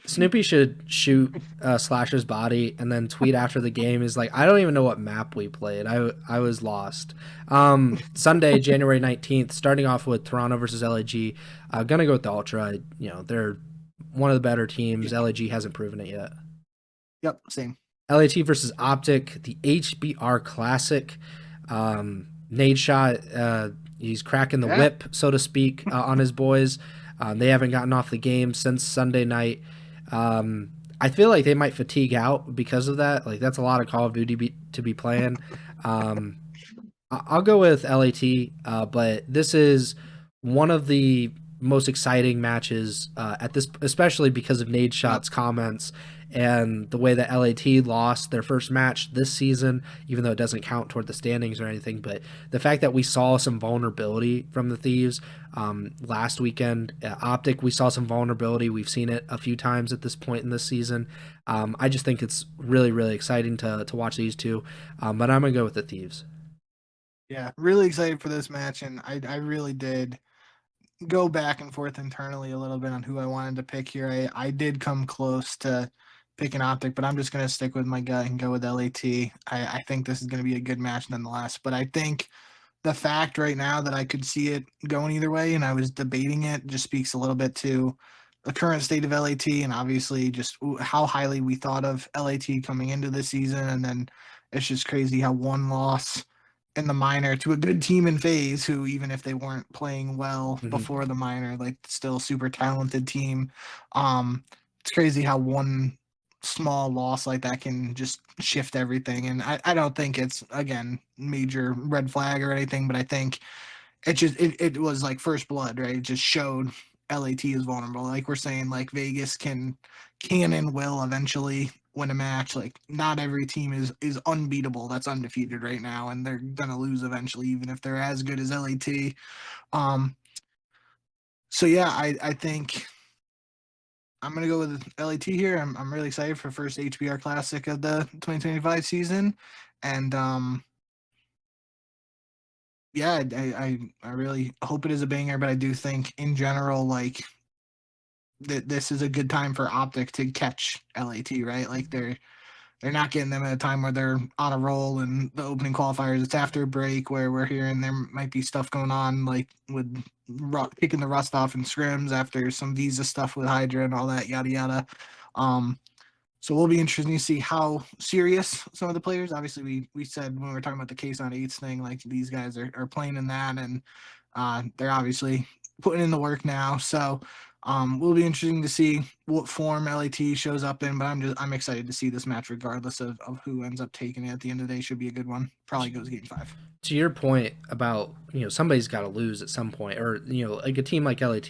Snoopy should shoot Slasher's body and then tweet after the game is like, I don't even know what map we played. I was lost. Sunday, January 19th, starting off with Toronto versus LAG. Gonna go with the Ultra. They're one of the better teams. LAG hasn't proven it yet. Yep, same. LAT versus Optic, the HBR Classic. Nade shot. He's cracking the Yeah. whip, so to speak, on his boys. They haven't gotten off the game since Sunday night. I feel like they might fatigue out because of that. Like that's a lot of Call of Duty to be playing. Um, I'll go with LAT, but this is one of the most exciting matches at this, especially because of Nade Yep. Shot's comments and the way that LAT lost their first match this season, even though it doesn't count toward the standings or anything. But the fact that we saw some vulnerability from the Thieves last weekend, Optic, we saw some vulnerability. We've seen it a few times at this point in this season. I just think it's really, really exciting to watch these two. But I'm going to go with the Thieves. Yeah, really excited for this match, and I really did go back and forth internally a little bit on who I wanted to pick here. I did come close to picking Optic, but I'm just going to stick with my gut and go with LAT. I think this is going to be a good match nonetheless, but I think the fact right now that I could see it going either way and I was debating it just speaks a little bit to the current state of LAT and obviously just how highly we thought of LAT coming into the season. And then it's just crazy how one loss in the minor to a good team in phase who, even if they weren't playing well Mm-hmm. before the minor, like still super talented team. It's crazy how one small loss like that can just shift everything. And I don't think it's, again, major red flag or anything, but I think it was like first blood, right? It just showed LAT is vulnerable. Like we're saying, like Vegas can and will eventually win a match. Like not every team is unbeatable. That's undefeated right now, and they're gonna lose eventually, even if they're as good as LAT. Um, so yeah, I think I'm gonna go with LAT here. I'm really excited for first HBR Classic of the 2025 season, and yeah, I really hope it is a banger. But I do think in general, like that this is a good time for Optic to catch LAT, right? Like they're not getting them at a time where they're on a roll and the opening qualifiers. It's after a break where we're hearing there might be stuff going on, like with kicking the rust off in scrims after some visa stuff with Hydra and all that, yada yada. Um, so we'll be interesting to see how serious some of the players. Obviously, we said when we were talking about the Kaysan eights thing, like these guys are playing in that, and they're obviously putting in the work now. So will be interesting to see what form LAT shows up in. But I'm excited to see this match, regardless of who ends up taking it. At the end of the day, should be a good one. Probably goes game 5. To your point about somebody's got to lose at some point, or like a team like LAT,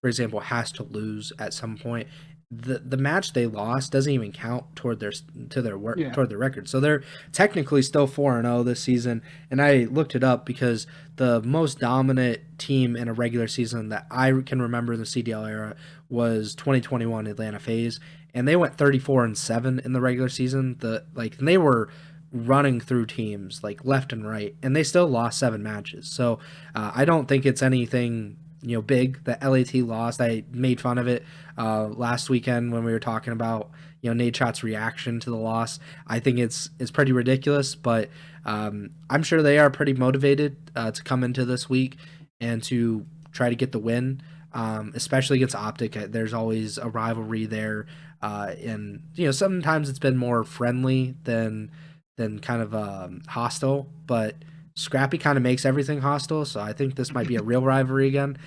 for example, has to lose at some point. The match they lost doesn't even count toward their work Yeah. toward their record, so they're technically still 4-0 this season. And I looked it up because the most dominant team in a regular season that I can remember in the CDL era was 2021 Atlanta FaZe, and they went 34-7 in the regular season. And they were running through teams like left and right, and they still lost 7 matches. So I don't think it's anything big that LAT lost. I made fun of it last weekend when we were talking about Nate Shot's reaction to the loss. I think it's pretty ridiculous, but I'm sure they are pretty motivated to come into this week and to try to get the win. Especially against Optic, there's always a rivalry there, and sometimes it's been more friendly than kind of hostile, but Scrappy kind of makes everything hostile, so I think this might be a real rivalry again.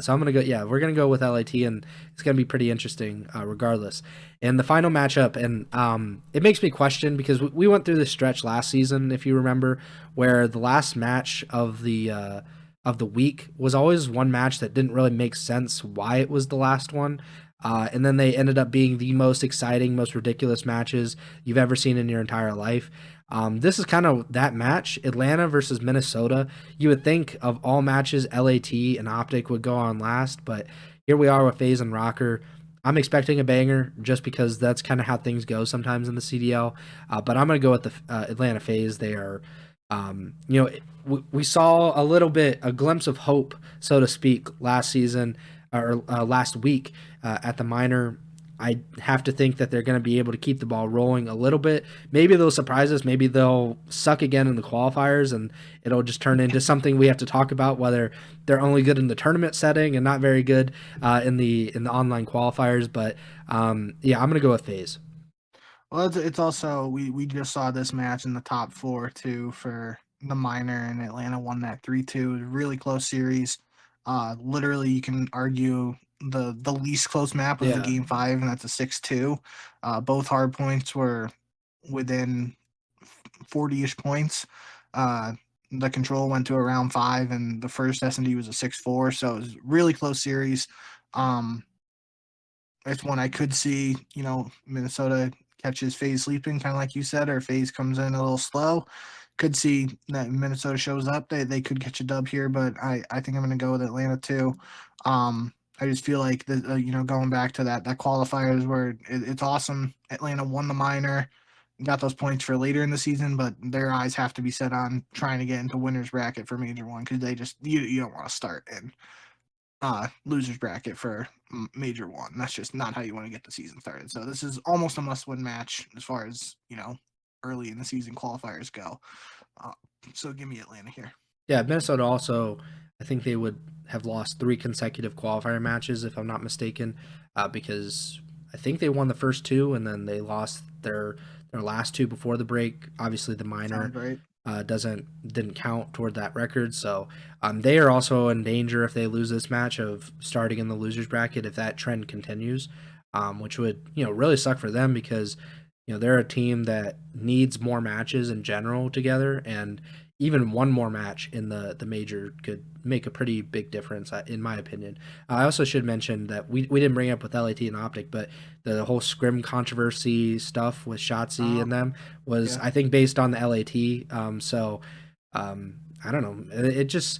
So I'm gonna go. Yeah, we're gonna go with LAT, and it's gonna be pretty interesting, regardless. And the final matchup, and it makes me question because we went through this stretch last season, if you remember, where the last match of the week was always one match that didn't really make sense why it was the last one. And then they ended up being the most exciting, most ridiculous matches you've ever seen in your entire life. This is kind of that match, Atlanta versus Minnesota. You would think of all matches, LAT and Optic would go on last, but here we are with FaZe and Rocker. I'm expecting a banger just because that's kind of how things go sometimes in the CDL. But I'm going to go with the Atlanta FaZe. They are, we saw a glimpse of hope, so to speak, last season or last week at the minor. I have to think that they're going to be able to keep the ball rolling a little bit. Maybe they'll surprise us. Maybe they'll suck again in the qualifiers, and it'll just turn into something we have to talk about. Whether they're only good in the tournament setting and not very good in the online qualifiers. But yeah, I'm going to go with FaZe. Well, it's also we just saw this match in the top 4 too for the minor, and Atlanta won that 3-2. Really close series. Literally, you can argue the least close map was the Yeah. game 5, and that's a 6-2. Both hard points were within 40-ish points. The control went to a round 5, and the first S&D was a 6-4, so it was a really close series. It's one I could see, Minnesota catches FaZe sleeping, kind of like you said, or FaZe comes in a little slow. Could see that Minnesota shows up. They could catch a dub here, but I think I'm going to go with Atlanta too. I just feel like going back to that qualifiers where it's awesome. Atlanta won the minor, got those points for later in the season, but their eyes have to be set on trying to get into winners bracket for major one, because they just you don't want to start in losers bracket for major one. That's just not how you want to get the season started. So this is almost a must-win match as far as early in the season qualifiers go. So give me Atlanta here. Yeah, Minnesota also, I think they would have lost 3 consecutive qualifier matches if I'm not mistaken, because I think they won the first 2 and then they lost their last 2 before the break. Obviously, the minor didn't count toward that record, so they are also in danger if they lose this match of starting in the losers bracket if that trend continues, which would really suck for them, because they're a team that needs more matches in general together, and even one more match in the major could make a pretty big difference, in my opinion. I also should mention that we didn't bring up with LAT and Optic, but the whole scrim controversy stuff with Shotzi and them was, I think, based on the LAT. So I don't know. It just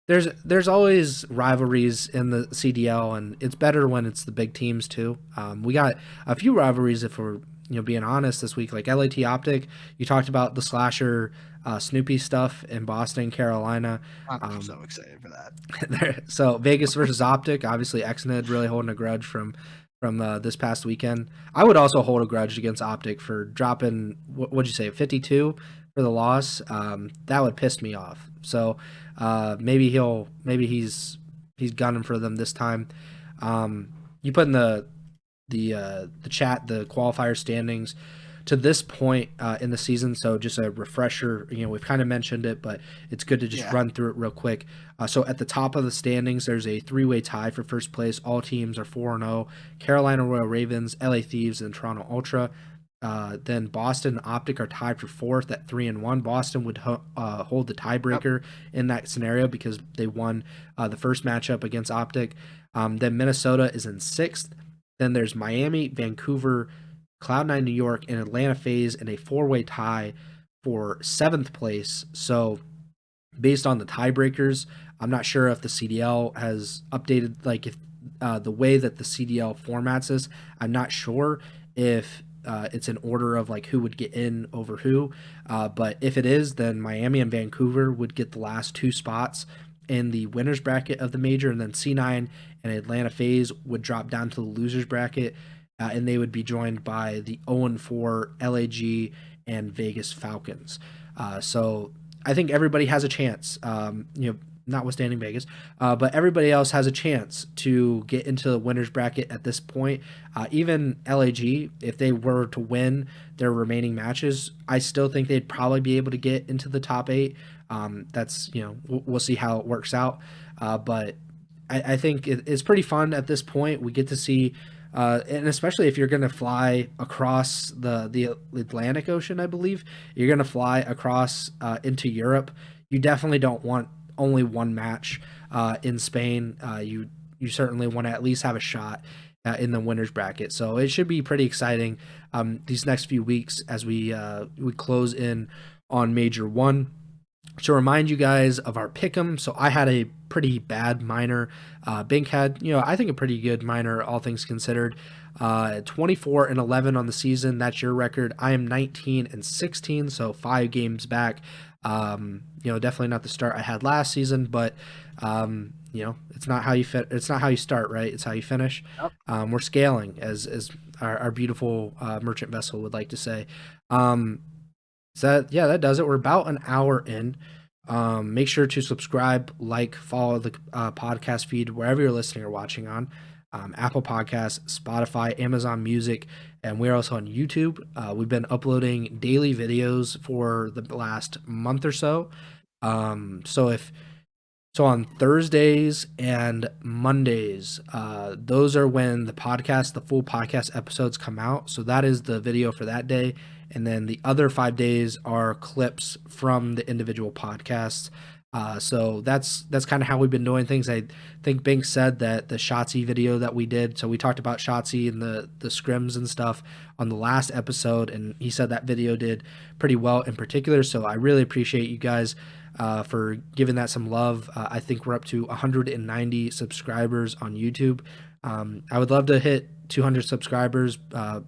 there's always rivalries in the CDL, and it's better when it's the big teams too. We got a few rivalries, if we're being honest, this week, like LAT Optic. You talked about the Slasher Snoopy stuff in Boston, Carolina. I'm so excited for that. So Vegas versus Optic, obviously Xned really holding a grudge from this past weekend. I would also hold a grudge against Optic for dropping, what'd you say, 52 for the loss. That would piss me off. So maybe he's gunning for them this time. You put in the chat the qualifier standings to this point in the season. So just a refresher, we've kind of mentioned it, but it's good to just run through it real quick. So at the top of the standings, there's a 3-way tie for first place. All teams are 4-0. Carolina Royal Ravens, LA Thieves, and Toronto Ultra. Then Boston and Optic are tied for 4th at 3-1. Boston would hold the tiebreaker in that scenario because they won the first matchup against Optic. Then Minnesota is in 6th. Then there's Miami, Vancouver, Cloud9 New York, and Atlanta FaZe in a 4-way tie for 7th place. So based on the tiebreakers, I'm not sure if the CDL has updated, like if the way that the CDL formats is, I'm not sure if it's in order of like who would get in over who. But if it is, then Miami and Vancouver would get the last 2 spots in the winners bracket of the major, and then C9 and Atlanta FaZe would drop down to the losers bracket, and they would be joined by the 0-4 LAG and Vegas Falcons. So I think everybody has a chance, notwithstanding Vegas, but everybody else has a chance to get into the winners bracket at this point. Even LAG, if they were to win their remaining matches, I still think they'd probably be able to get into the top 8. That's, we'll see how it works out. But I think it's pretty fun at this point. We get to see, and especially if you're going to fly across the Atlantic Ocean, I believe, you're going to fly across into Europe. You definitely don't want only one match in Spain. You certainly want to at least have a shot in the winners bracket. So it should be pretty exciting these next few weeks as we close in on Major 1. To remind you guys of our pick'em, so I had a pretty bad minor. Bink had, I think a pretty good minor, all things considered. 24-11 on the season. That's your record. I am 19-16, so 5 games back. Definitely not the start I had last season, but it's not how you it's not how you start, right? It's how you finish. Yep. We're scaling, as our beautiful merchant vessel would like to say. So that does it. We're about an hour in. Make sure to subscribe, follow the podcast feed wherever you're listening or watching on. Apple Podcasts, Spotify, Amazon Music, and we're also on YouTube. We've been uploading daily videos for the last month or so. So if so on Thursdays and Mondays, those are when the full podcast episodes come out. So that is the video for that day. And then the other 5 days are clips from the individual podcasts. So that's kind of how we've been doing things. I think Bink said that the Shotzi video that we did, so we talked about Shotzi and the scrims and stuff on the last episode, and he said that video did pretty well in particular. So I really appreciate you guys for giving that some love. I think we're up to 190 subscribers on YouTube. I would love to hit 200 subscribers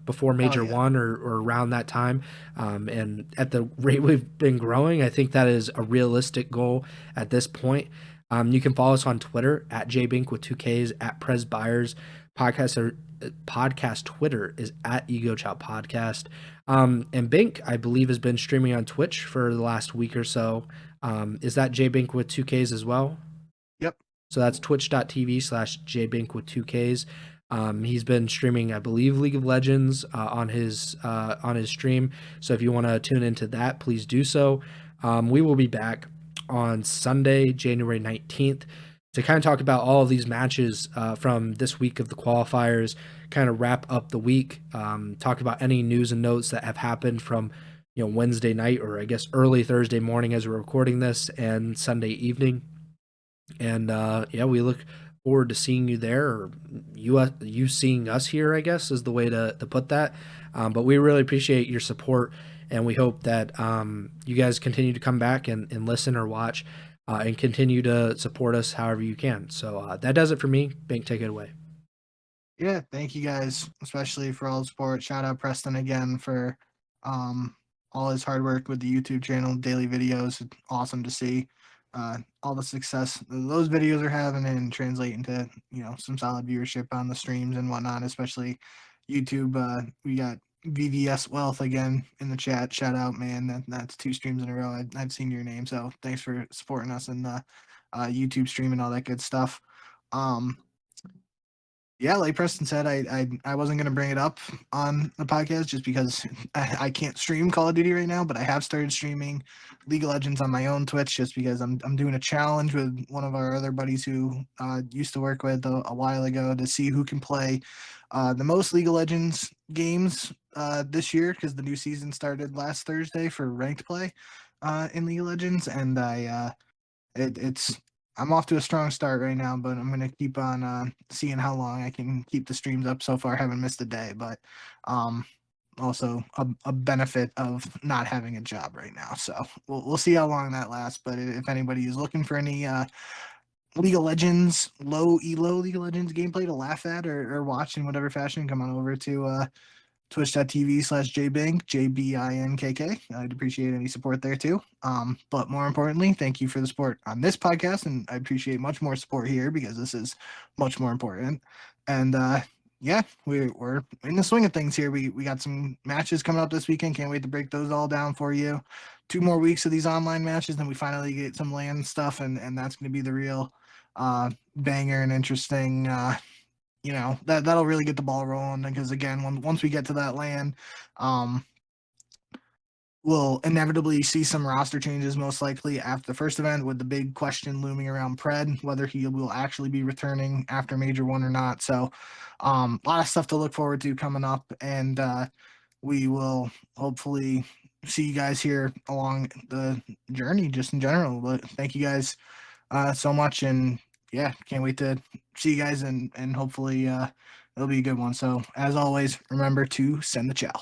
before Major One or around that time. And at the rate we've been growing, I think that is a realistic goal at this point. You can follow us on Twitter at jbink with 2Ks, at Pres Byers. Podcast Twitter is at Ego Chall Podcast. And Bink, I believe, has been streaming on Twitch for the last week or so. Is that jbink with 2Ks as well? Yep. So that's twitch.tv/jbink with 2Ks. He's been streaming, I believe, League of Legends on his stream. So if you want to tune into that, please do so. We will be back on Sunday, January 19th, to kind of talk about all of these matches from this week of the qualifiers, kind of wrap up the week, talk about any news and notes that have happened from Wednesday night, or I guess early Thursday morning as we're recording this, and Sunday evening. And we look forward to seeing you there, or you seeing us here, I guess is the way to put that. But we really appreciate your support, and we hope that you guys continue to come back and listen or watch, and continue to support us however you can. So that does it for me. Bink, take it away. Yeah, thank you guys, especially for all the support. Shout out Preston again for all his hard work with the YouTube channel, daily videos. It's awesome to see all the success those videos are having and translate into some solid viewership on the streams and whatnot, especially YouTube. We got VVS Wealth again in the chat. Shout out, man. That's 2 streams in a row. I've seen your name, so thanks for supporting us in the YouTube stream and all that good stuff. Yeah, like Preston said, I wasn't gonna bring it up on the podcast just because I can't stream Call of Duty right now, but I have started streaming League of Legends on my own Twitch just because I'm doing a challenge with one of our other buddies who used to work with a while ago to see who can play the most League of Legends games this year, because the new season started last Thursday for ranked play in League of Legends, and I'm off to a strong start right now, but I'm going to keep on seeing how long I can keep the streams up. So far, I haven't missed a day, but also a benefit of not having a job right now. So we'll see how long that lasts. But if anybody is looking for any League of Legends, low elo League of Legends gameplay to laugh at or watch in whatever fashion, come on over to twitch.tv/jbink, JBINKK. I'd appreciate any support there too. But more importantly, thank you for the support on this podcast, and I appreciate much more support here because this is much more important. And we're in the swing of things here. We got some matches coming up this weekend. Can't wait to break those all down for you. 2 more weeks of these online matches, then we finally get some land stuff, and that's going to be the real banger and interesting. That'll really get the ball rolling, because again, once we get to that land, we'll inevitably see some roster changes, most likely after the first event, with the big question looming around Pred, whether he will actually be returning after Major One or not. So a lot of stuff to look forward to coming up, and we will hopefully see you guys here along the journey just in general. But thank you guys so much, and can't wait to see you guys, and hopefully it'll be a good one. So as always, remember to send the chow.